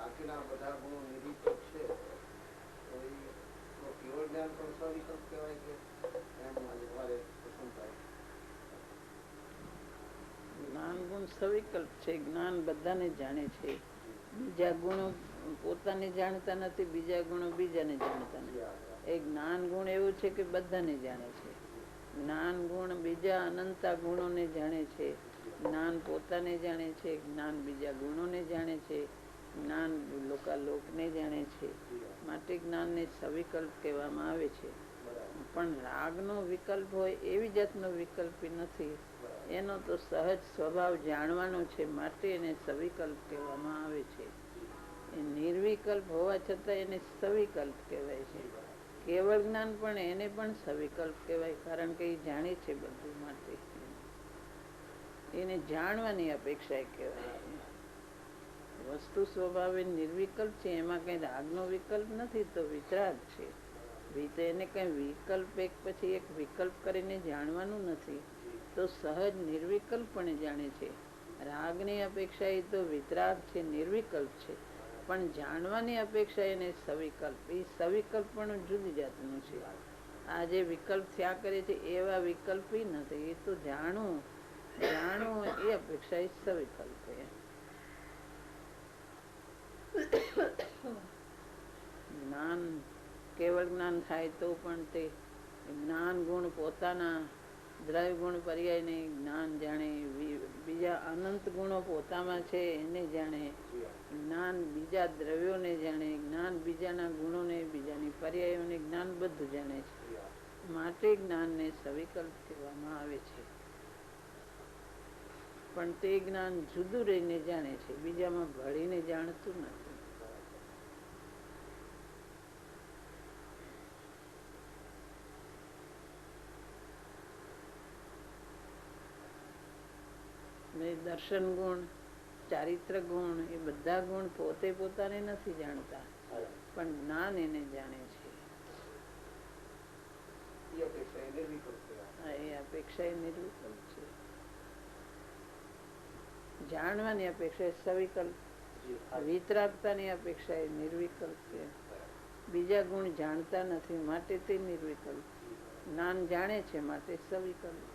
બાકીના બધા ગુણો નિરીક્ષક છે તો એ કેવળ જ્ઞાન પણ સવિકલ્પ કહેવાય કે એમ મારે પસંદ થાય. જ્ઞાન ગુણ સવિકલ્પ છે. જ્ઞાન બધાને જાણે છે. બીજા ગુણો પોતાને જાણતા નથી, બીજા ગુણો બીજાને જાણતા નથી. એ જ્ઞાન ગુણ એવું છે કે બધાને જાણે છે. જ્ઞાન ગુણ બીજા અનંતા ગુણોને જાણે છે. જ્ઞાન પોતાને જાણે છે, જ્ઞાન બીજા ગુણોને જાણે છે, જ્ઞાન લોકને જાણે છે. માટે જ્ઞાનને સવિકલ્પ કહેવામાં આવે છે. પણ રાગનો વિકલ્પ હોય એવી જાતનો વિકલ્પ નથી. એનો તો સહજ સ્વભાવ જાણવાનો છે, માટે એને સવિકલ્પ કહેવામાં આવે છે. એ નિર્વિકલ્પ હોવા છતાં એને સવિકલ્પ કહેવાય છે. કેવળ જ્ઞાન પણ એને પણ સવિકલ્પ કહેવાય, કારણ કે એ જાણે છે બધું. માટે એને જાણવાની અપેક્ષા કહેવાય. વસ્તુ સ્વભાવે નિર્વિકલ્પ છે, એમાં કઈ રાગનો વિકલ્પ નથી, તો વિતરાગ છે. એને કઈ વિકલ્પ એક પછી એક વિકલ્પ કરીને જાણવાનું નથી, તો સહજ નિર્વિકલ્પ પણ જાણે છે. રાગની અપેક્ષા એ તો વિતરાગ છે, નિર્વિકલ્પ છે, પણ જાણવાની અપેક્ષા એને સવિકલ્પ. એ સવિકલ્પ પણ જુદી જાતનું છે. આ જે વિકલ્પ થયા કરે છે એવા વિકલ્પ નથી. એ તો જાણવું એ અપેક્ષા એ સવિકલ્પ. જ્ઞાન કેવળ જ્ઞાન થાય તો પણ તે જ્ઞાન ગુણ પોતાના દ્રવ્ય ગુણ પર્યાયને જ્ઞાન જાણે, બીજા અનંત ગુણો પોતામાં છે એને જાણે, જ્ઞાન બીજા દ્રવ્યોને જાણે, જ્ઞાન બીજાના ગુણોને, બીજાની પર્યાયોને જ્ઞાન બધું જાણે છે. માટે જ્ઞાનને સવિકલ્પ કહેવામાં આવે છે. પણ તે જ્ઞાન જુદું રહીને જાણે છે, બીજામાં ભળીને જાણતું નથી. દર્શન ગુણ, ચારિત્ર ગુણ, એ બધા ગુણ પોતે પોતાને નથી જાણતા, પણ જ્ઞાન એને જાણે છે. એ અપેક્ષા એ નિર્વિકલ્પ છે. જાણવાની અપેક્ષા એ સવિકલ્પ, વિતરાગતાની અપેક્ષા એ નિર્વિકલ્પ છે. બીજા ગુણ જાણતા નથી માટે તે નિર્વિકલ્પ. જ્ઞાન જાણે છે માટે સવિકલ્પ.